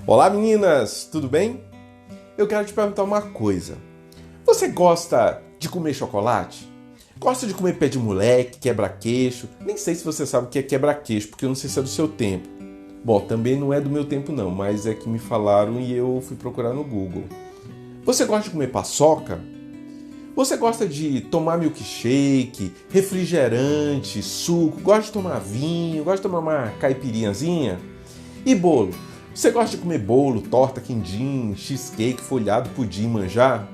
Olá meninas, tudo bem? Eu quero te perguntar uma coisa. Você gosta de comer chocolate? Gosta de comer pé de moleque, quebra-queixo? Nem sei se você sabe o que é quebra-queixo, porque eu não sei se é do seu tempo. Bom, também não é do meu tempo não, mas é que me falaram e eu fui procurar no Google. Você gosta de comer paçoca? Você gosta de tomar milkshake, refrigerante, suco? Gosta de tomar vinho? Gosta de tomar uma caipirinhazinha? E bolo? Você gosta de comer bolo, torta, quindim, cheesecake, folhado, pudim, manjar?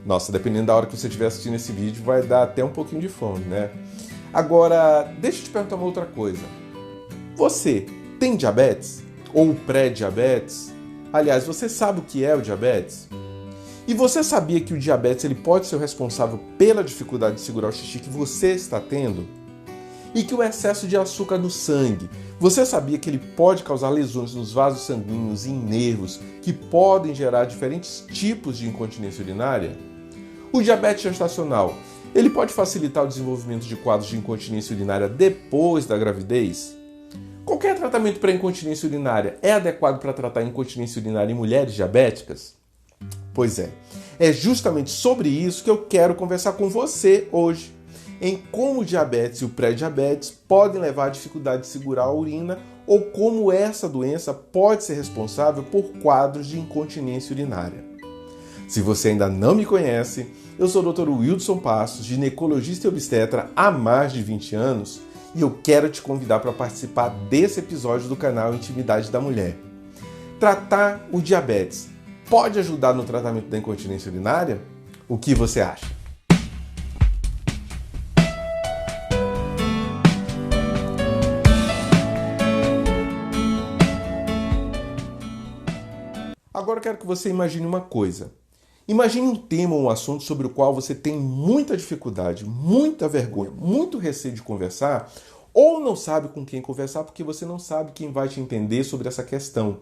Nossa, dependendo da hora que você estiver assistindo esse vídeo, vai dar até um pouquinho de fome, né? Agora, deixa eu te perguntar uma outra coisa. Você tem diabetes? Ou pré-diabetes? Aliás, você sabe o que é o diabetes? E você sabia que o diabetes ele pode ser o responsável pela dificuldade de segurar o xixi que você está tendo? E que o excesso de açúcar no sangue, você sabia que ele pode causar lesões nos vasos sanguíneos e em nervos que podem gerar diferentes tipos de incontinência urinária? O diabetes gestacional, ele pode facilitar o desenvolvimento de quadros de incontinência urinária depois da gravidez? Qualquer tratamento para incontinência urinária é adequado para tratar incontinência urinária em mulheres diabéticas? Pois é justamente sobre isso que eu quero conversar com você hoje, em como o diabetes e o pré-diabetes podem levar à dificuldade de segurar a urina ou como essa doença pode ser responsável por quadros de incontinência urinária. Se você ainda não me conhece, eu sou o Dr. Wilson Passos, ginecologista e obstetra há mais de 20 anos e eu quero te convidar para participar desse episódio do canal Intimidade da Mulher. Tratar o diabetes pode ajudar no tratamento da incontinência urinária? O que você acha? Agora eu quero que você imagine uma coisa. Imagine um tema ou um assunto sobre o qual você tem muita dificuldade, muita vergonha, muito receio de conversar, ou não sabe com quem conversar porque você não sabe quem vai te entender sobre essa questão.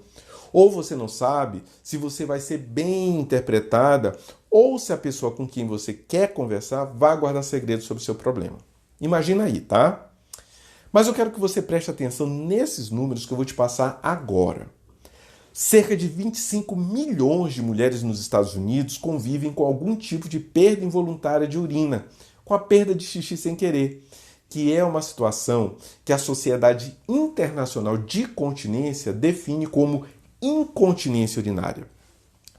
Ou você não sabe se você vai ser bem interpretada, ou se a pessoa com quem você quer conversar vai guardar segredo sobre o seu problema. Imagina aí, tá? Mas eu quero que você preste atenção nesses números que eu vou te passar agora. Cerca de 25 milhões de mulheres nos Estados Unidos convivem com algum tipo de perda involuntária de urina, com a perda de xixi sem querer, que é uma situação que a Sociedade Internacional de Continência define como incontinência urinária.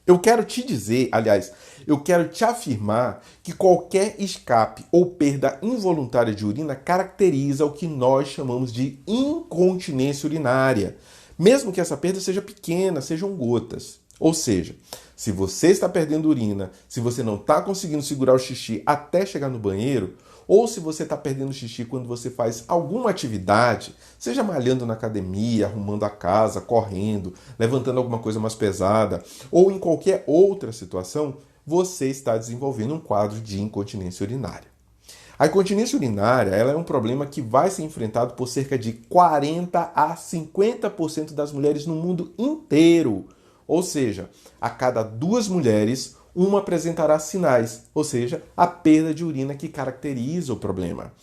Eu quero te dizer, aliás, eu quero te afirmar que qualquer escape ou perda involuntária de urina caracteriza o que nós chamamos de incontinência urinária, mesmo que essa perda seja pequena, sejam gotas. Ou seja, se você está perdendo urina, se você não está conseguindo segurar o xixi até chegar no banheiro, ou se você está perdendo xixi quando você faz alguma atividade, seja malhando na academia, arrumando a casa, correndo, levantando alguma coisa mais pesada, ou em qualquer outra situação, você está desenvolvendo um quadro de incontinência urinária. A incontinência urinária ela é um problema que vai ser enfrentado por cerca de 40 a 50% das mulheres no mundo inteiro. Ou seja, a cada 2 mulheres, uma apresentará sinais, ou seja, a perda de urina que caracteriza o problema.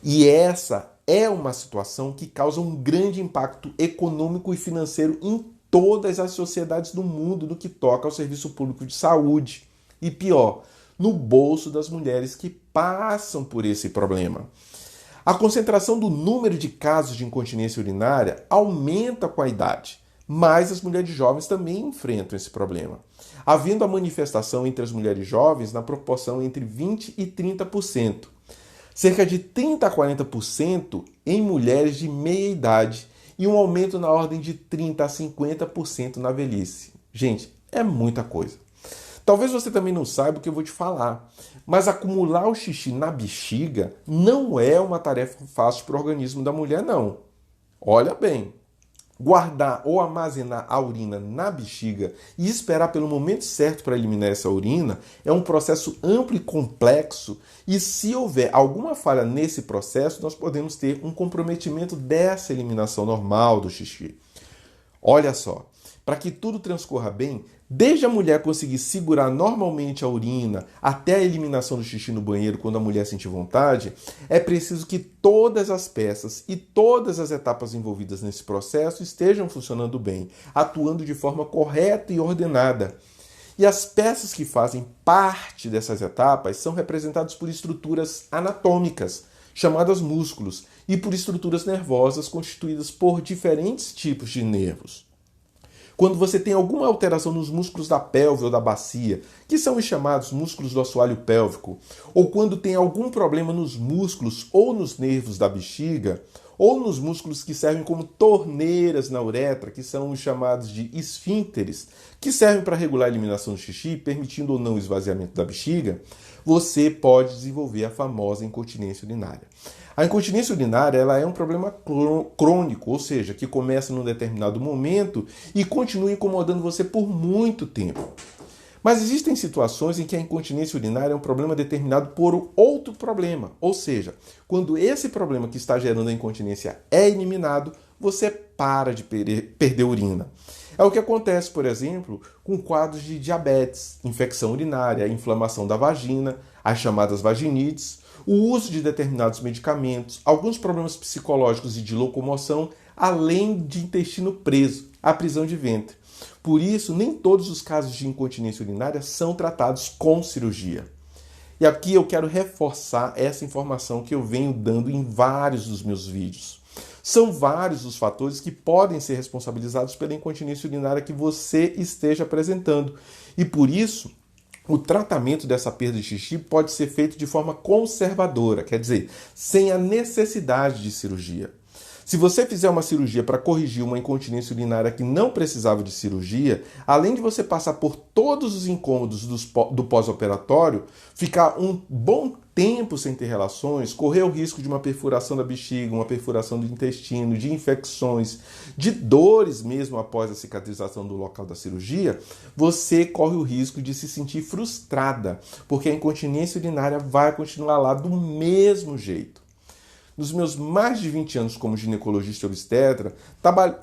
E essa é uma situação que causa um grande impacto econômico e financeiro em todas as sociedades do mundo no que toca ao serviço público de saúde. E pior, no bolso das mulheres que passam por esse problema. A concentração do número de casos de incontinência urinária aumenta com a idade, mas as mulheres jovens também enfrentam esse problema, havendo a manifestação entre as mulheres jovens na proporção entre 20% e 30%, cerca de 30% a 40% em mulheres de meia idade e um aumento na ordem de 30% a 50% na velhice. Gente, é muita coisa. Talvez você também não saiba o que eu vou te falar, mas acumular o xixi na bexiga não é uma tarefa fácil para o organismo da mulher, não. Olha bem, guardar ou armazenar a urina na bexiga e esperar pelo momento certo para eliminar essa urina é um processo amplo e complexo e se houver alguma falha nesse processo, nós podemos ter um comprometimento dessa eliminação normal do xixi. Olha só, para que tudo transcorra bem, desde a mulher conseguir segurar normalmente a urina até a eliminação do xixi no banheiro quando a mulher sentir vontade, é preciso que todas as peças e todas as etapas envolvidas nesse processo estejam funcionando bem, atuando de forma correta e ordenada. E as peças que fazem parte dessas etapas são representadas por estruturas anatômicas, chamadas músculos, e por estruturas nervosas constituídas por diferentes tipos de nervos. Quando você tem alguma alteração nos músculos da pelve ou da bacia, que são os chamados músculos do assoalho pélvico, ou quando tem algum problema nos músculos ou nos nervos da bexiga, ou nos músculos que servem como torneiras na uretra, que são os chamados de esfíncteres, que servem para regular a eliminação do xixi, permitindo ou não o esvaziamento da bexiga, você pode desenvolver a famosa incontinência urinária. A incontinência urinária ela é um problema crônico, ou seja, que começa num determinado momento e continua incomodando você por muito tempo. Mas existem situações em que a incontinência urinária é um problema determinado por outro problema, ou seja, quando esse problema que está gerando a incontinência é eliminado, você para de perder urina. É o que acontece, por exemplo, com quadros de diabetes, infecção urinária, inflamação da vagina, as chamadas vaginites, o uso de determinados medicamentos, alguns problemas psicológicos e de locomoção, além de intestino preso, a prisão de ventre. Por isso, nem todos os casos de incontinência urinária são tratados com cirurgia. E aqui eu quero reforçar essa informação que eu venho dando em vários dos meus vídeos. São vários os fatores que podem ser responsabilizados pela incontinência urinária que você esteja apresentando. E por isso, o tratamento dessa perda de xixi pode ser feito de forma conservadora, quer dizer, sem a necessidade de cirurgia. Se você fizer uma cirurgia para corrigir uma incontinência urinária que não precisava de cirurgia, além de você passar por todos os incômodos do pós-operatório, ficar um bom tempo sem ter relações, correr o risco de uma perfuração da bexiga, uma perfuração do intestino, de infecções, de dores mesmo após a cicatrização do local da cirurgia, você corre o risco de se sentir frustrada, porque a incontinência urinária vai continuar lá do mesmo jeito. Nos meus mais de 20 anos como ginecologista e obstetra,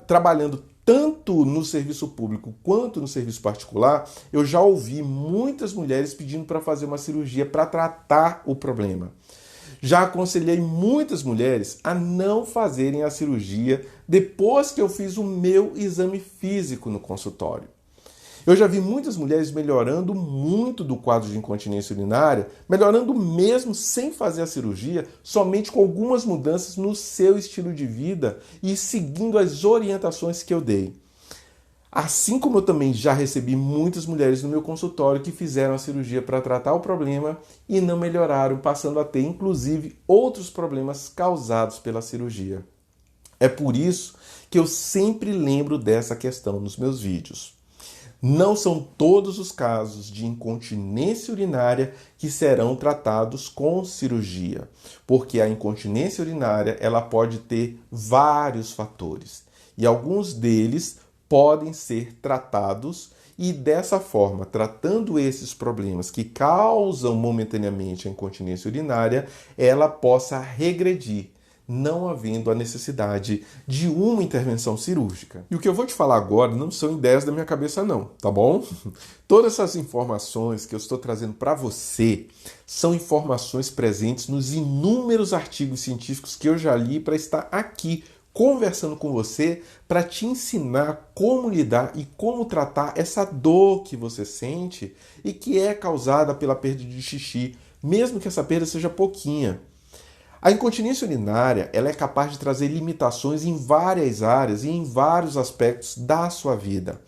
trabalhando tanto no serviço público quanto no serviço particular, eu já ouvi muitas mulheres pedindo para fazer uma cirurgia para tratar o problema. Já aconselhei muitas mulheres a não fazerem a cirurgia depois que eu fiz o meu exame físico no consultório. Eu já vi muitas mulheres melhorando muito do quadro de incontinência urinária, melhorando mesmo sem fazer a cirurgia, somente com algumas mudanças no seu estilo de vida e seguindo as orientações que eu dei. Assim como eu também já recebi muitas mulheres no meu consultório que fizeram a cirurgia para tratar o problema e não melhoraram, passando a ter inclusive outros problemas causados pela cirurgia. É por isso que eu sempre lembro dessa questão nos meus vídeos. Não são todos os casos de incontinência urinária que serão tratados com cirurgia, porque a incontinência urinária ela pode ter vários fatores e alguns deles podem ser tratados e dessa forma, tratando esses problemas que causam momentaneamente a incontinência urinária, ela possa regredir, não havendo a necessidade de uma intervenção cirúrgica. E o que eu vou te falar agora não são ideias da minha cabeça não, tá bom? Todas essas informações que eu estou trazendo para você são informações presentes nos inúmeros artigos científicos que eu já li para estar aqui conversando com você para te ensinar como lidar e como tratar essa dor que você sente e que é causada pela perda de xixi, mesmo que essa perda seja pouquinha. A incontinência urinária ela é capaz de trazer limitações em várias áreas e em vários aspectos da sua vida.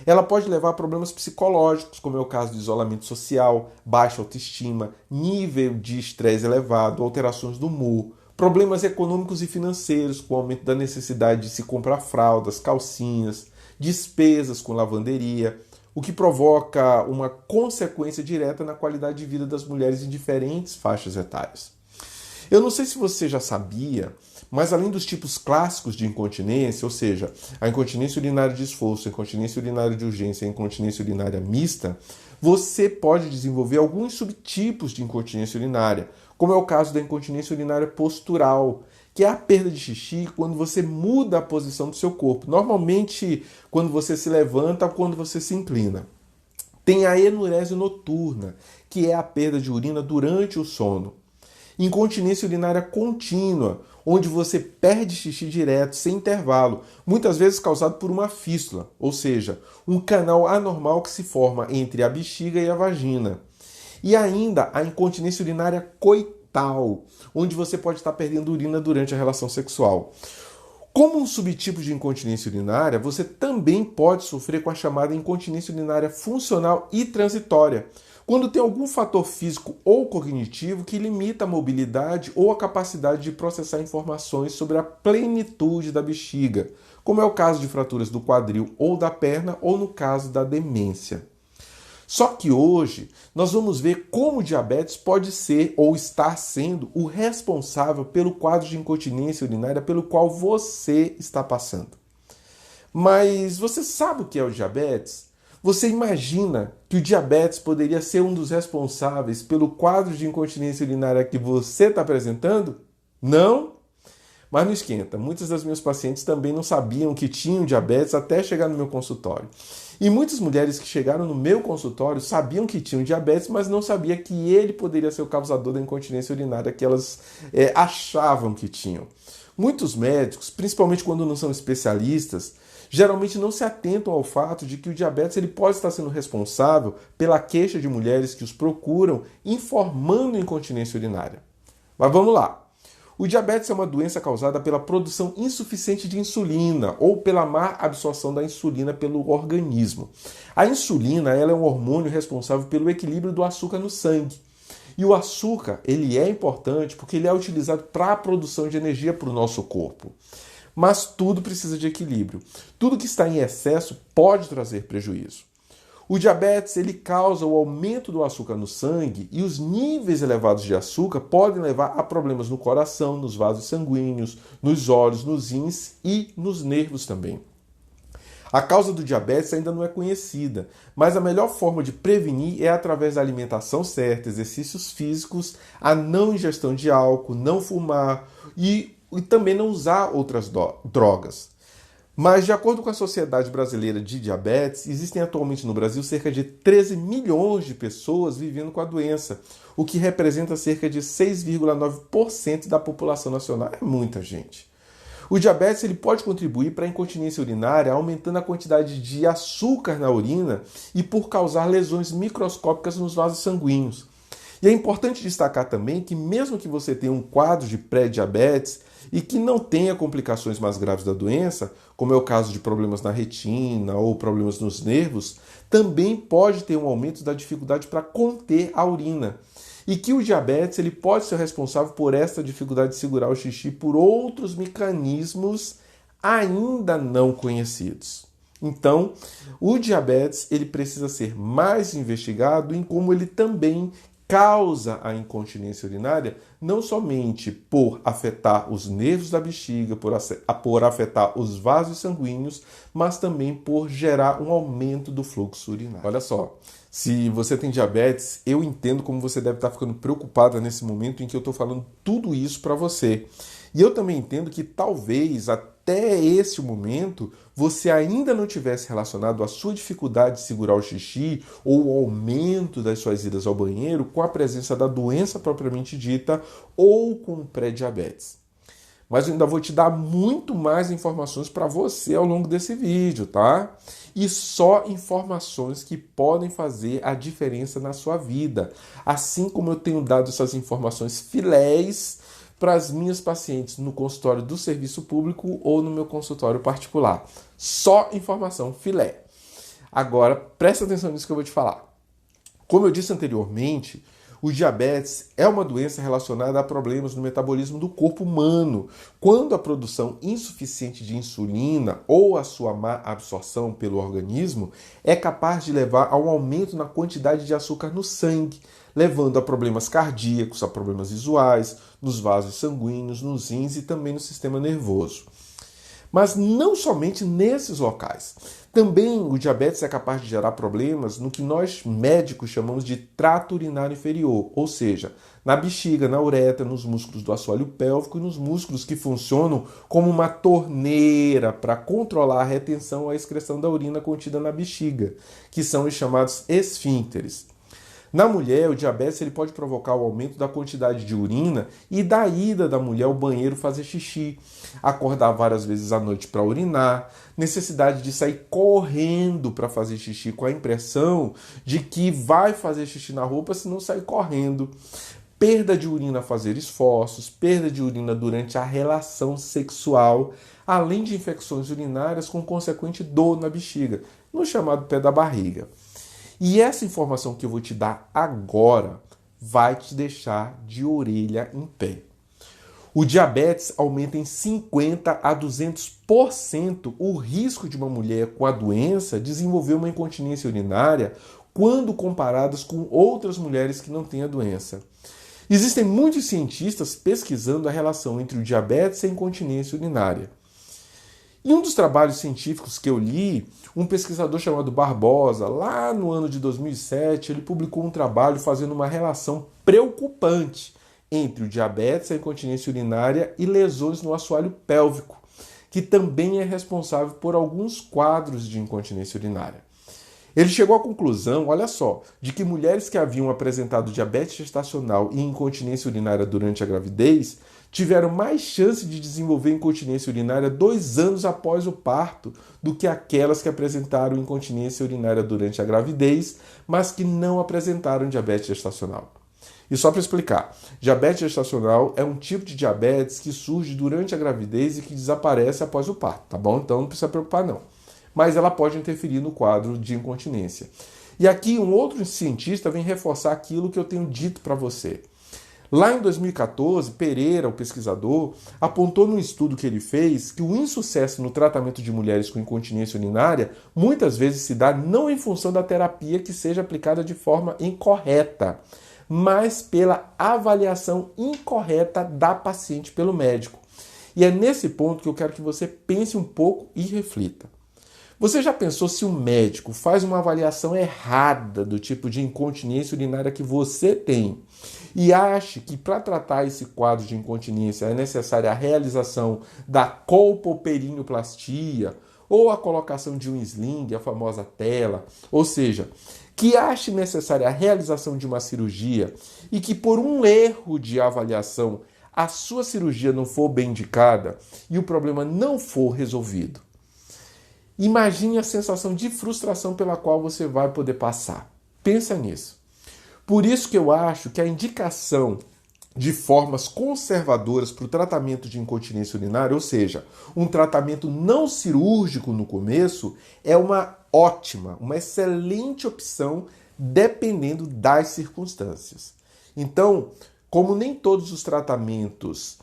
Ela pode levar a problemas psicológicos, como é o caso de isolamento social, baixa autoestima, nível de estresse elevado, alterações do humor, problemas econômicos e financeiros, com o aumento da necessidade de se comprar fraldas, calcinhas, despesas com lavanderia, o que provoca uma consequência direta na qualidade de vida das mulheres em diferentes faixas etárias. Eu não sei se você já sabia, mas além dos tipos clássicos de incontinência, ou seja, a incontinência urinária de esforço, a incontinência urinária de urgência e a incontinência urinária mista, você pode desenvolver alguns subtipos de incontinência urinária, como é o caso da incontinência urinária postural, que é a perda de xixi quando você muda a posição do seu corpo. Normalmente quando você se levanta ou quando você se inclina. Tem a enurese noturna, que é a perda de urina durante o sono. Incontinência urinária contínua, onde você perde xixi direto, sem intervalo, muitas vezes causado por uma fístula, ou seja, um canal anormal que se forma entre a bexiga e a vagina. E ainda a incontinência urinária coital, onde você pode estar perdendo urina durante a relação sexual. Como um subtipo de incontinência urinária, você também pode sofrer com a chamada incontinência urinária funcional e transitória, quando tem algum fator físico ou cognitivo que limita a mobilidade ou a capacidade de processar informações sobre a plenitude da bexiga, como é o caso de fraturas do quadril ou da perna, ou no caso da demência. Só que hoje nós vamos ver como o diabetes pode ser ou estar sendo o responsável pelo quadro de incontinência urinária pelo qual você está passando. Mas você sabe o que é o diabetes? Você imagina que o diabetes poderia ser um dos responsáveis pelo quadro de incontinência urinária que você está apresentando? Não? Mas não esquenta, muitas das minhas pacientes também não sabiam que tinham diabetes até chegar no meu consultório. E muitas mulheres que chegaram no meu consultório sabiam que tinham diabetes, mas não sabiam que ele poderia ser o causador da incontinência urinária que elas achavam que tinham. Muitos médicos, principalmente quando não são especialistas, geralmente não se atentam ao fato de que o diabetes ele pode estar sendo responsável pela queixa de mulheres que os procuram informando incontinência urinária. Mas vamos lá. O diabetes é uma doença causada pela produção insuficiente de insulina ou pela má absorção da insulina pelo organismo. A insulina ela é um hormônio responsável pelo equilíbrio do açúcar no sangue. E o açúcar ele é importante porque ele é utilizado para a produção de energia para o nosso corpo. Mas tudo precisa de equilíbrio. Tudo que está em excesso pode trazer prejuízo. O diabetes ele causa o aumento do açúcar no sangue e os níveis elevados de açúcar podem levar a problemas no coração, nos vasos sanguíneos, nos olhos, nos rins e nos nervos também. A causa do diabetes ainda não é conhecida, mas a melhor forma de prevenir é através da alimentação certa, exercícios físicos, a não ingestão de álcool, não fumar e também não usar outras drogas. Mas, de acordo com a Sociedade Brasileira de Diabetes, existem atualmente no Brasil cerca de 13 milhões de pessoas vivendo com a doença, o que representa cerca de 6,9% da população nacional. É muita gente. O diabetes ele pode contribuir para a incontinência urinária, aumentando a quantidade de açúcar na urina e por causar lesões microscópicas nos vasos sanguíneos. E é importante destacar também que mesmo que você tenha um quadro de pré-diabetes e que não tenha complicações mais graves da doença, como é o caso de problemas na retina ou problemas nos nervos, também pode ter um aumento da dificuldade para conter a urina. E que o diabetes ele pode ser responsável por esta dificuldade de segurar o xixi por outros mecanismos ainda não conhecidos. Então, o diabetes ele precisa ser mais investigado em como ele também causa a incontinência urinária, não somente por afetar os nervos da bexiga, por afetar os vasos sanguíneos, mas também por gerar um aumento do fluxo urinário. Olha só, se você tem diabetes, eu entendo como você deve estar ficando preocupada nesse momento em que eu estou falando tudo isso para você. E eu também entendo que talvez até esse momento você ainda não tivesse relacionado a sua dificuldade de segurar o xixi ou o aumento das suas idas ao banheiro com a presença da doença propriamente dita ou com o pré-diabetes. Mas eu ainda vou te dar muito mais informações para você ao longo desse vídeo, tá? E só informações que podem fazer a diferença na sua vida. Assim como eu tenho dado essas informações filés para as minhas pacientes no consultório do serviço público ou no meu consultório particular. Só informação filé. Agora, presta atenção nisso que eu vou te falar. Como eu disse anteriormente, o diabetes é uma doença relacionada a problemas no metabolismo do corpo humano, quando a produção insuficiente de insulina ou a sua má absorção pelo organismo é capaz de levar a um aumento na quantidade de açúcar no sangue, levando a problemas cardíacos, a problemas visuais, nos vasos sanguíneos, nos rins e também no sistema nervoso. Mas não somente nesses locais. Também o diabetes é capaz de gerar problemas no que nós médicos chamamos de trato urinário inferior, ou seja, na bexiga, na uretra, nos músculos do assoalho pélvico e nos músculos que funcionam como uma torneira para controlar a retenção ou a excreção da urina contida na bexiga, que são os chamados esfíncteres. Na mulher, o diabetes ele pode provocar o aumento da quantidade de urina e da ida da mulher ao banheiro fazer xixi, acordar várias vezes à noite para urinar, necessidade de sair correndo para fazer xixi com a impressão de que vai fazer xixi na roupa se não sair correndo, perda de urina a fazer esforços, perda de urina durante a relação sexual, além de infecções urinárias com consequente dor na bexiga, no chamado pé da barriga. E essa informação que eu vou te dar agora vai te deixar de orelha em pé. O diabetes aumenta em 50 a 200% o risco de uma mulher com a doença desenvolver uma incontinência urinária quando comparadas com outras mulheres que não têm a doença. Existem muitos cientistas pesquisando a relação entre o diabetes e a incontinência urinária. Em um dos trabalhos científicos que eu li, um pesquisador chamado Barbosa, lá no ano de 2007, ele publicou um trabalho fazendo uma relação preocupante entre o diabetes, a incontinência urinária e lesões no assoalho pélvico, que também é responsável por alguns quadros de incontinência urinária. Ele chegou à conclusão, olha só, de que mulheres que haviam apresentado diabetes gestacional e incontinência urinária durante a gravidez tiveram mais chance de desenvolver incontinência urinária 2 anos após o parto do que aquelas que apresentaram incontinência urinária durante a gravidez, mas que não apresentaram diabetes gestacional. E só para explicar, diabetes gestacional é um tipo de diabetes que surge durante a gravidez e que desaparece após o parto, tá bom? Então não precisa preocupar não. Mas ela pode interferir no quadro de incontinência. E aqui um outro cientista vem reforçar aquilo que eu tenho dito para você. Lá em 2014, Pereira, o pesquisador, apontou num estudo que ele fez que o insucesso no tratamento de mulheres com incontinência urinária muitas vezes se dá não em função da terapia que seja aplicada de forma incorreta, mas pela avaliação incorreta da paciente pelo médico. E é nesse ponto que eu quero que você pense um pouco e reflita. Você já pensou se um médico faz uma avaliação errada do tipo de incontinência urinária que você tem e acha que para tratar esse quadro de incontinência é necessária a realização da colpoperinoplastia ou a colocação de um sling, a famosa tela, ou seja, que ache necessária a realização de uma cirurgia e que por um erro de avaliação a sua cirurgia não for bem indicada e o problema não for resolvido? Imagine a sensação de frustração pela qual você vai poder passar. Pensa nisso. Por isso que eu acho que a indicação de formas conservadoras para o tratamento de incontinência urinária, ou seja, um tratamento não cirúrgico no começo, é uma ótima, uma excelente opção dependendo das circunstâncias. Então, como nem todos os tratamentos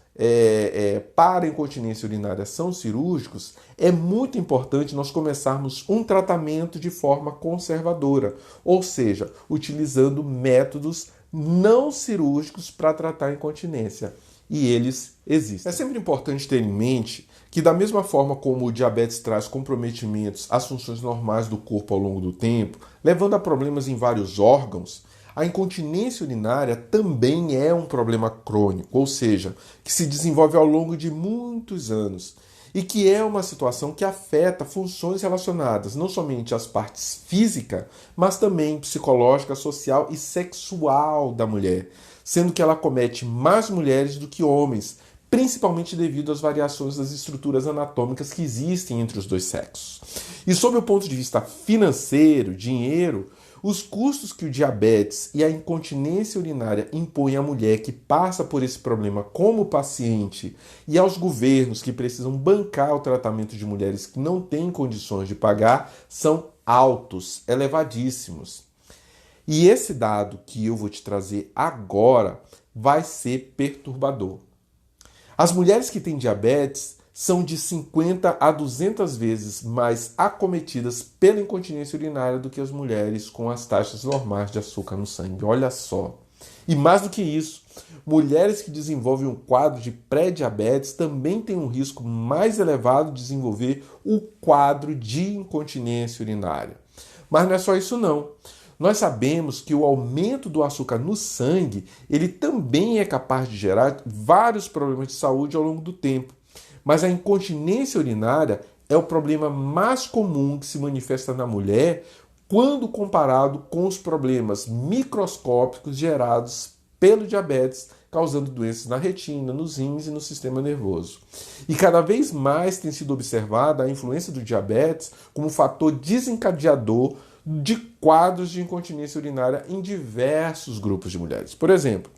para a incontinência urinária são cirúrgicos, é muito importante nós começarmos um tratamento de forma conservadora, ou seja, utilizando métodos não cirúrgicos para tratar a incontinência. E eles existem. É sempre importante ter em mente que, da mesma forma como o diabetes traz comprometimentos às funções normais do corpo ao longo do tempo, levando a problemas em vários órgãos, a incontinência urinária também é um problema crônico, ou seja, que se desenvolve ao longo de muitos anos e que é uma situação que afeta funções relacionadas não somente às partes física, mas também psicológica, social e sexual da mulher, sendo que ela acomete mais mulheres do que homens, principalmente devido às variações das estruturas anatômicas que existem entre os dois sexos. E sob o ponto de vista financeiro, dinheiro, os custos que o diabetes e a incontinência urinária impõem à mulher que passa por esse problema como paciente e aos governos que precisam bancar o tratamento de mulheres que não têm condições de pagar são altos, elevadíssimos. E esse dado que eu vou te trazer agora vai ser perturbador. As mulheres que têm diabetes são de 50 a 200 vezes mais acometidas pela incontinência urinária do que as mulheres com as taxas normais de açúcar no sangue. Olha só. E mais do que isso, mulheres que desenvolvem um quadro de pré-diabetes também têm um risco mais elevado de desenvolver o quadro de incontinência urinária. Mas não é só isso não. Nós sabemos que o aumento do açúcar no sangue, ele também é capaz de gerar vários problemas de saúde ao longo do tempo. Mas a incontinência urinária é o problema mais comum que se manifesta na mulher quando comparado com os problemas microscópicos gerados pelo diabetes, causando doenças na retina, nos rins e no sistema nervoso. E cada vez mais tem sido observada a influência do diabetes como fator desencadeador de quadros de incontinência urinária em diversos grupos de mulheres. Por exemplo,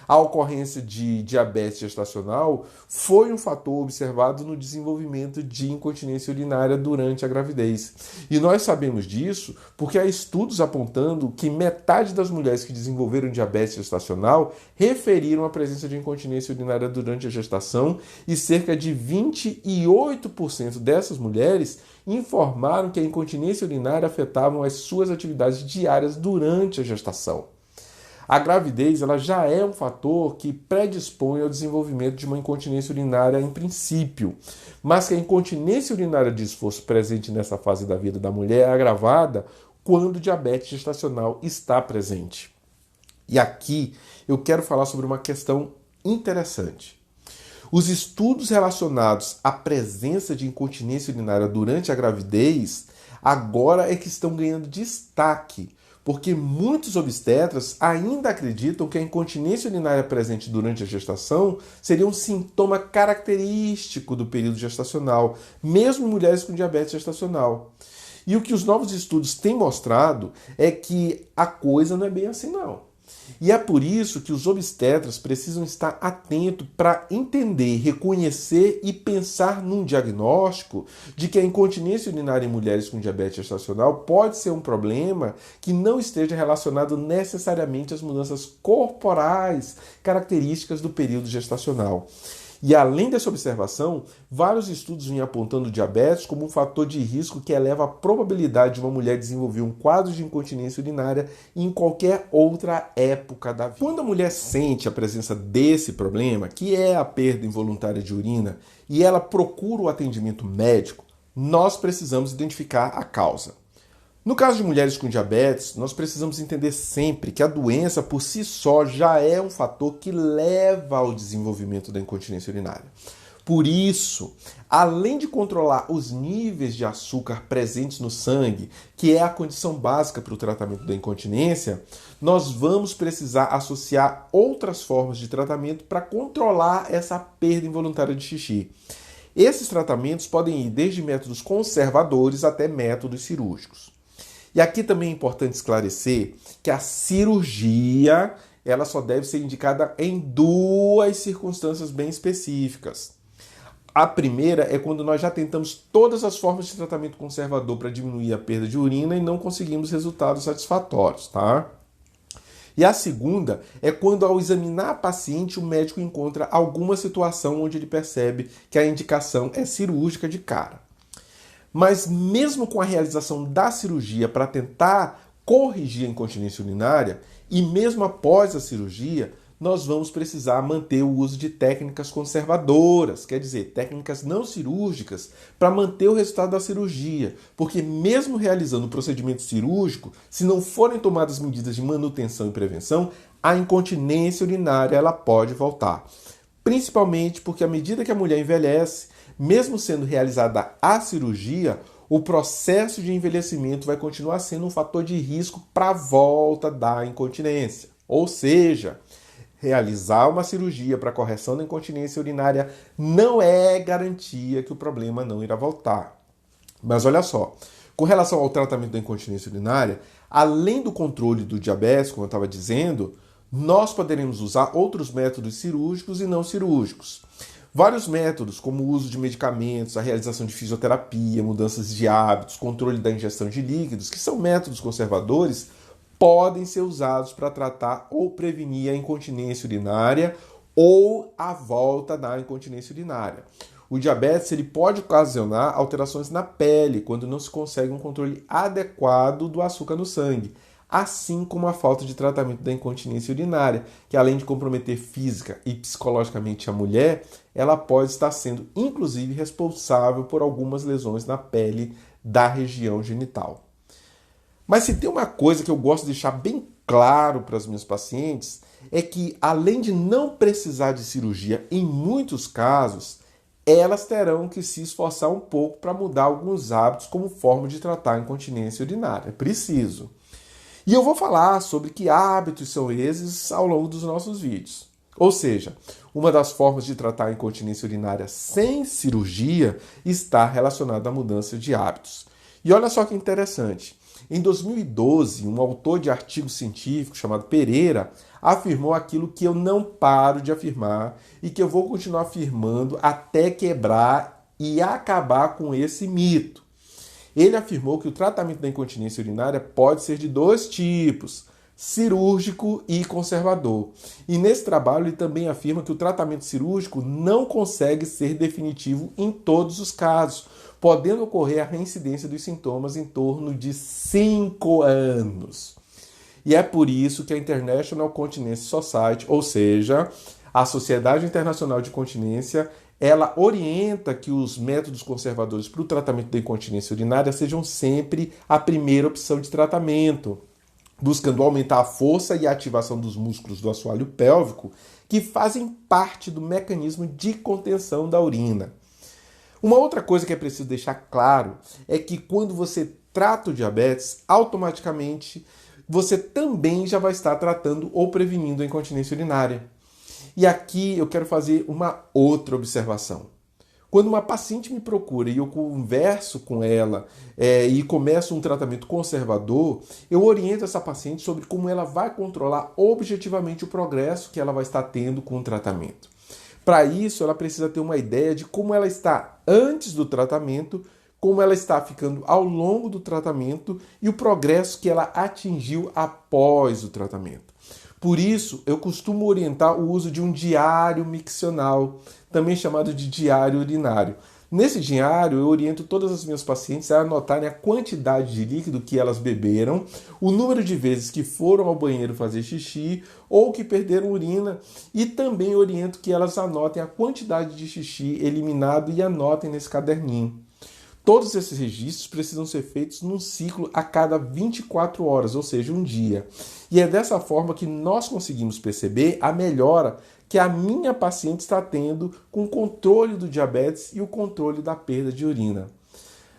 a ocorrência de diabetes gestacional foi um fator observado no desenvolvimento de incontinência urinária durante a gravidez. E nós sabemos disso porque há estudos apontando que metade das mulheres que desenvolveram diabetes gestacional referiram a presença de incontinência urinária durante a gestação e cerca de 28% dessas mulheres informaram que a incontinência urinária afetava as suas atividades diárias durante a gestação. A gravidez ela já é um fator que predispõe ao desenvolvimento de uma incontinência urinária em princípio, mas que a incontinência urinária de esforço presente nessa fase da vida da mulher é agravada quando o diabetes gestacional está presente. E aqui eu quero falar sobre uma questão interessante. Os estudos relacionados à presença de incontinência urinária durante a gravidez agora é que estão ganhando destaque, porque muitos obstetras ainda acreditam que a incontinência urinária presente durante a gestação seria um sintoma característico do período gestacional, mesmo em mulheres com diabetes gestacional. E o que os novos estudos têm mostrado é que a coisa não é bem assim não. E é por isso que os obstetras precisam estar atentos para entender, reconhecer e pensar num diagnóstico de que a incontinência urinária em mulheres com diabetes gestacional pode ser um problema que não esteja relacionado necessariamente às mudanças corporais características do período gestacional. E além dessa observação, vários estudos vêm apontando o diabetes como um fator de risco que eleva a probabilidade de uma mulher desenvolver um quadro de incontinência urinária em qualquer outra época da vida. Quando a mulher sente a presença desse problema, que é a perda involuntária de urina, e ela procura o atendimento médico, nós precisamos identificar a causa. No caso de mulheres com diabetes, nós precisamos entender sempre que a doença por si só já é um fator que leva ao desenvolvimento da incontinência urinária. Por isso, além de controlar os níveis de açúcar presentes no sangue, que é a condição básica para o tratamento da incontinência, nós vamos precisar associar outras formas de tratamento para controlar essa perda involuntária de xixi. Esses tratamentos podem ir desde métodos conservadores até métodos cirúrgicos. E aqui também é importante esclarecer que a cirurgia ela só deve ser indicada em duas circunstâncias bem específicas. A primeira é quando nós já tentamos todas as formas de tratamento conservador para diminuir a perda de urina e não conseguimos resultados satisfatórios, tá? E a segunda é quando, ao examinar a paciente, o médico encontra alguma situação onde ele percebe que a indicação é cirúrgica de cara. Mas mesmo com a realização da cirurgia para tentar corrigir a incontinência urinária, e mesmo após a cirurgia, nós vamos precisar manter o uso de técnicas conservadoras, quer dizer, técnicas não cirúrgicas, para manter o resultado da cirurgia. Porque mesmo realizando o procedimento cirúrgico, se não forem tomadas medidas de manutenção e prevenção, a incontinência urinária ela pode voltar. Principalmente porque à medida que a mulher envelhece, mesmo sendo realizada a cirurgia, o processo de envelhecimento vai continuar sendo um fator de risco para a volta da incontinência. Ou seja, realizar uma cirurgia para correção da incontinência urinária não é garantia que o problema não irá voltar. Mas olha só, com relação ao tratamento da incontinência urinária, além do controle do diabetes, como eu estava dizendo, nós poderemos usar outros métodos cirúrgicos e não cirúrgicos. Vários métodos, como o uso de medicamentos, a realização de fisioterapia, mudanças de hábitos, controle da ingestão de líquidos, que são métodos conservadores, podem ser usados para tratar ou prevenir a incontinência urinária ou a volta da incontinência urinária. O diabetes ele pode ocasionar alterações na pele, quando não se consegue um controle adequado do açúcar no sangue. assim como a falta de tratamento da incontinência urinária, que além de comprometer física e psicologicamente a mulher, ela pode estar sendo inclusive responsável por algumas lesões na pele da região genital. Mas se tem uma coisa que eu gosto de deixar bem claro para as minhas pacientes, é que além de não precisar de cirurgia em muitos casos, elas terão que se esforçar um pouco para mudar alguns hábitos como forma de tratar a incontinência urinária. É preciso. E eu vou falar sobre que hábitos são esses ao longo dos nossos vídeos. Ou seja, uma das formas de tratar a incontinência urinária sem cirurgia está relacionada à mudança de hábitos. E olha só que interessante. Em 2012, um autor de artigo científico chamado Pereira afirmou aquilo que eu não paro de afirmar e que eu vou continuar afirmando até quebrar e acabar com esse mito. Ele afirmou que o tratamento da incontinência urinária pode ser de dois tipos, cirúrgico e conservador. E nesse trabalho ele também afirma que o tratamento cirúrgico não consegue ser definitivo em todos os casos, podendo ocorrer a reincidência dos sintomas em torno de 5 anos. E é por isso que a International Continence Society, ou seja, a Sociedade Internacional de Continência, ela orienta que os métodos conservadores para o tratamento da incontinência urinária sejam sempre a primeira opção de tratamento, buscando aumentar a força e a ativação dos músculos do assoalho pélvico, que fazem parte do mecanismo de contenção da urina. Uma outra coisa que é preciso deixar claro é que quando você trata o diabetes, automaticamente você também já vai estar tratando ou prevenindo a incontinência urinária. E aqui eu quero fazer uma outra observação. Quando uma paciente me procura e eu converso com ela e começo um tratamento conservador, eu oriento essa paciente sobre como ela vai controlar objetivamente o progresso que ela vai estar tendo com o tratamento. Para isso, ela precisa ter uma ideia de como ela está antes do tratamento, como ela está ficando ao longo do tratamento e o progresso que ela atingiu após o tratamento. Por isso, eu costumo orientar o uso de um diário miccional, também chamado de diário urinário. Nesse diário, eu oriento todas as minhas pacientes a anotarem a quantidade de líquido que elas beberam, o número de vezes que foram ao banheiro fazer xixi ou que perderam urina, e também oriento que elas anotem a quantidade de xixi eliminado e anotem nesse caderninho. Todos esses registros precisam ser feitos num ciclo a cada 24 horas, ou seja, um dia. E é dessa forma que nós conseguimos perceber a melhora que a minha paciente está tendo com o controle do diabetes e o controle da perda de urina.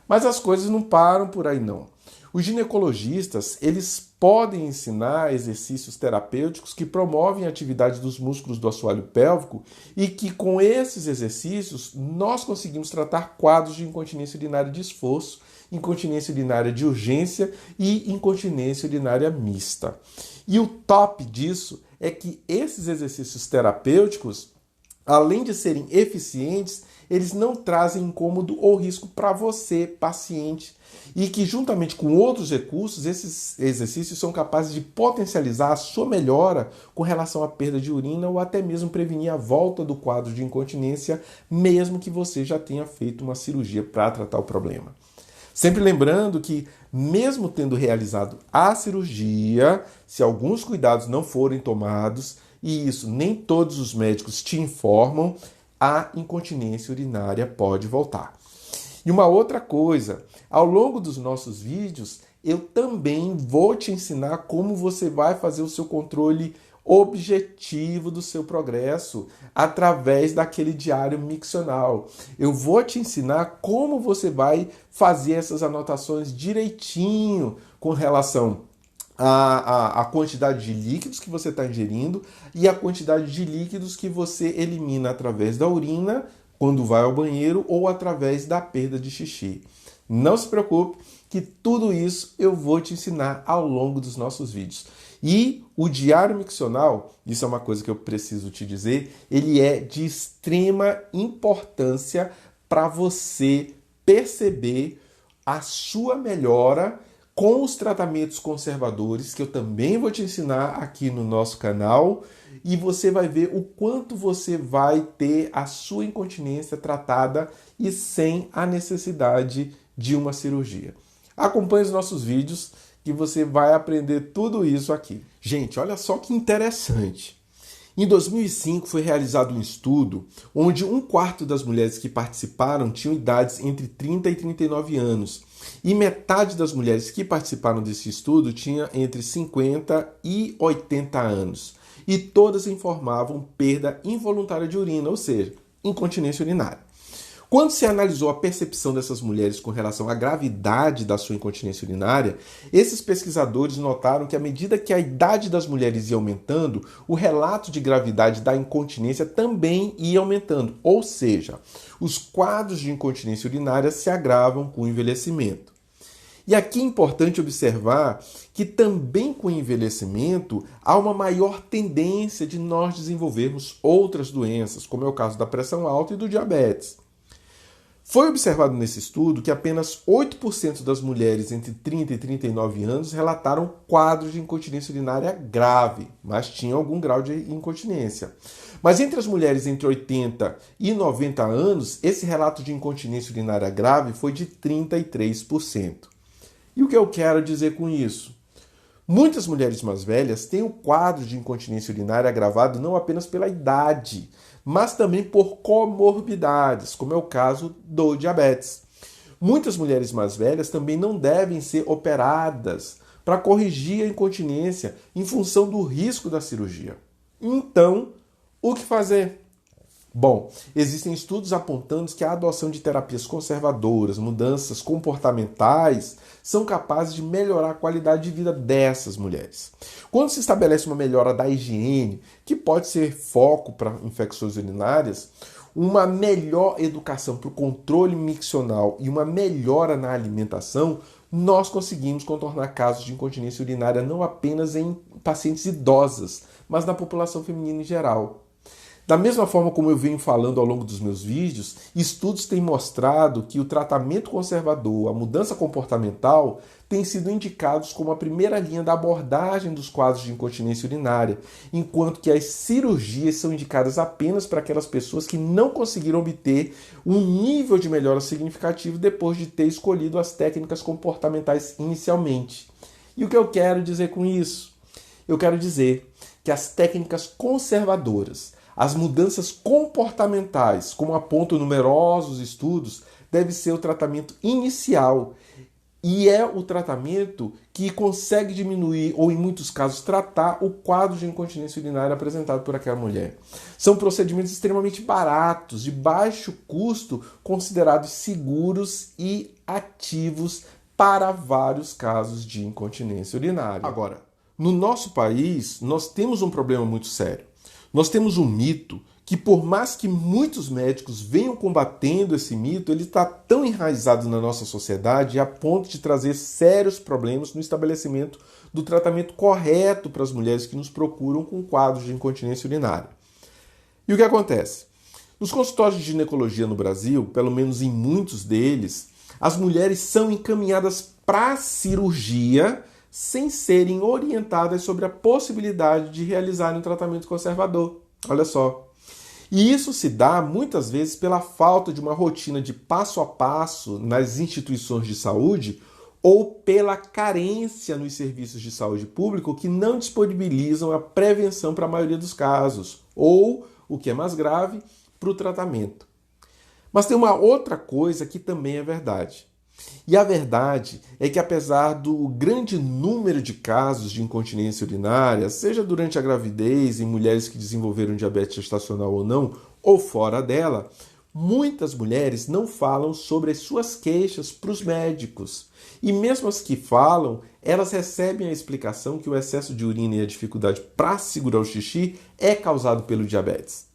Mas as coisas não param por aí não. Os ginecologistas, eles podem ensinar exercícios terapêuticos que promovem a atividade dos músculos do assoalho pélvico e que com esses exercícios nós conseguimos tratar quadros de incontinência urinária de esforço, incontinência urinária de urgência e incontinência urinária mista. E o top disso é que esses exercícios terapêuticos, além de serem eficientes, eles não trazem incômodo ou risco para você, paciente, e que juntamente com outros recursos, esses exercícios são capazes de potencializar a sua melhora com relação à perda de urina ou até mesmo prevenir a volta do quadro de incontinência, mesmo que você já tenha feito uma cirurgia para tratar o problema. Sempre lembrando que, mesmo tendo realizado a cirurgia, se alguns cuidados não forem tomados, e isso nem todos os médicos te informam, a incontinência urinária pode voltar. E uma outra coisa, ao longo dos nossos vídeos, eu também vou te ensinar como você vai fazer o seu controle objetivo do seu progresso através daquele diário miccional. Eu vou te ensinar como você vai fazer essas anotações direitinho com relação a quantidade de líquidos que você está ingerindo e a quantidade de líquidos que você elimina através da urina quando vai ao banheiro ou através da perda de xixi. Não se preocupe que tudo isso eu vou te ensinar ao longo dos nossos vídeos. E o diário miccional, isso é uma coisa que eu preciso te dizer, ele é de extrema importância para você perceber a sua melhora com os tratamentos conservadores, que eu também vou te ensinar aqui no nosso canal, e você vai ver o quanto você vai ter a sua incontinência tratada e sem a necessidade de uma cirurgia. Acompanhe os nossos vídeos, que você vai aprender tudo isso aqui. Gente, olha só que interessante. Em 2005 foi realizado um estudo onde um quarto das mulheres que participaram tinham idades entre 30 e 39 anos. E metade das mulheres que participaram desse estudo tinha entre 50 e 80 anos. E todas informavam perda involuntária de urina, ou seja, incontinência urinária. Quando se analisou a percepção dessas mulheres com relação à gravidade da sua incontinência urinária, esses pesquisadores notaram que à medida que a idade das mulheres ia aumentando, o relato de gravidade da incontinência também ia aumentando, ou seja, os quadros de incontinência urinária se agravam com o envelhecimento. E aqui é importante observar que também com o envelhecimento há uma maior tendência de nós desenvolvermos outras doenças, como é o caso da pressão alta e do diabetes. Foi observado nesse estudo que apenas 8% das mulheres entre 30 e 39 anos relataram quadros de incontinência urinária grave, mas tinham algum grau de incontinência. Mas entre as mulheres entre 80 e 90 anos, esse relato de incontinência urinária grave foi de 33%. E o que eu quero dizer com isso? Muitas mulheres mais velhas têm o quadro de incontinência urinária agravado não apenas pela idade, mas também por comorbidades, como é o caso do diabetes. Muitas mulheres mais velhas também não devem ser operadas para corrigir a incontinência em função do risco da cirurgia. Então, o que fazer? Bom, existem estudos apontando que a adoção de terapias conservadoras, mudanças comportamentais, são capazes de melhorar a qualidade de vida dessas mulheres. Quando se estabelece uma melhora da higiene, que pode ser foco para infecções urinárias, uma melhor educação para o controle miccional e uma melhora na alimentação, nós conseguimos contornar casos de incontinência urinária não apenas em pacientes idosas, mas na população feminina em geral. Da mesma forma como eu venho falando ao longo dos meus vídeos, estudos têm mostrado que o tratamento conservador, a mudança comportamental, têm sido indicados como a primeira linha da abordagem dos quadros de incontinência urinária, enquanto que as cirurgias são indicadas apenas para aquelas pessoas que não conseguiram obter um nível de melhora significativo depois de ter escolhido as técnicas comportamentais inicialmente. E o que eu quero dizer com isso? Eu quero dizer que as técnicas conservadoras, as mudanças comportamentais, como apontam numerosos estudos, deve ser o tratamento inicial e é o tratamento que consegue diminuir ou, em muitos casos, tratar o quadro de incontinência urinária apresentado por aquela mulher. São procedimentos extremamente baratos, de baixo custo, considerados seguros e ativos para vários casos de incontinência urinária. Agora, no nosso país, nós temos um problema muito sério. Nós temos um mito que, por mais que muitos médicos venham combatendo esse mito, ele está tão enraizado na nossa sociedade a ponto de trazer sérios problemas no estabelecimento do tratamento correto para as mulheres que nos procuram com quadros de incontinência urinária. E o que acontece? Nos consultórios de ginecologia no Brasil, pelo menos em muitos deles, as mulheres são encaminhadas para a cirurgia sem serem orientadas sobre a possibilidade de realizarem um tratamento conservador. Olha só. E isso se dá muitas vezes pela falta de uma rotina de passo a passo nas instituições de saúde ou pela carência nos serviços de saúde público que não disponibilizam a prevenção para a maioria dos casos, ou, o que é mais grave, para o tratamento. Mas tem uma outra coisa que também é verdade. E a verdade é que, apesar do grande número de casos de incontinência urinária, seja durante a gravidez, em mulheres que desenvolveram diabetes gestacional ou não, ou fora dela, muitas mulheres não falam sobre as suas queixas para os médicos. E mesmo as que falam, elas recebem a explicação que o excesso de urina e a dificuldade para segurar o xixi é causado pelo diabetes.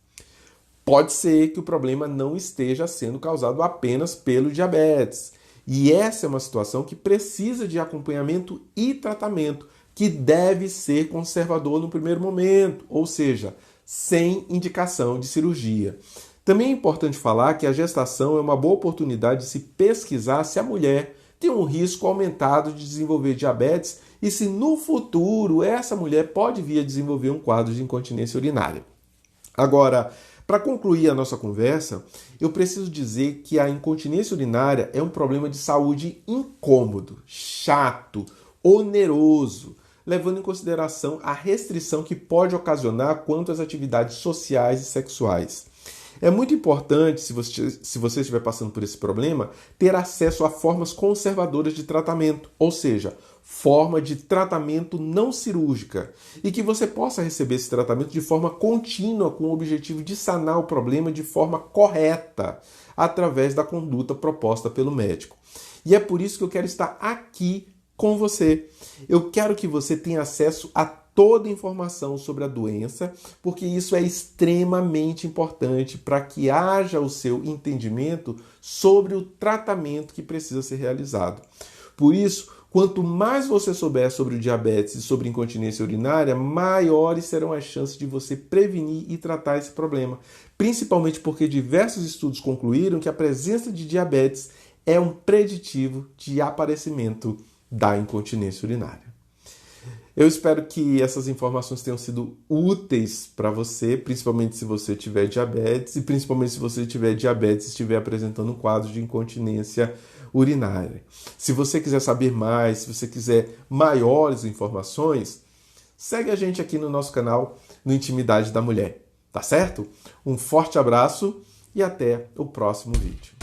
Pode ser que o problema não esteja sendo causado apenas pelo diabetes. E essa é uma situação que precisa de acompanhamento e tratamento, que deve ser conservador no primeiro momento, ou seja, sem indicação de cirurgia. Também é importante falar que a gestação é uma boa oportunidade de se pesquisar se a mulher tem um risco aumentado de desenvolver diabetes e se no futuro essa mulher pode vir a desenvolver um quadro de incontinência urinária. Agora, para concluir a nossa conversa, eu preciso dizer que a incontinência urinária é um problema de saúde incômodo, chato, oneroso, levando em consideração a restrição que pode ocasionar quanto às atividades sociais e sexuais. É muito importante, se você estiver passando por esse problema, ter acesso a formas conservadoras de tratamento, ou seja, forma de tratamento não cirúrgica, e que você possa receber esse tratamento de forma contínua com o objetivo de sanar o problema de forma correta, através da conduta proposta pelo médico. E é por isso que eu quero estar aqui com você. Eu quero que você tenha acesso a toda a informação sobre a doença, porque isso é extremamente importante para que haja o seu entendimento sobre o tratamento que precisa ser realizado. Por isso, quanto mais você souber sobre o diabetes e sobre incontinência urinária, maiores serão as chances de você prevenir e tratar esse problema, principalmente porque diversos estudos concluíram que a presença de diabetes é um preditivo de aparecimento da incontinência urinária. Eu espero que essas informações tenham sido úteis para você, principalmente se você tiver diabetes e principalmente se você tiver diabetes e estiver apresentando um quadro de incontinência urinária. Se você quiser saber mais, se você quiser maiores informações, segue a gente aqui no nosso canal no Intimidade da Mulher, tá certo? Um forte abraço e até o próximo vídeo.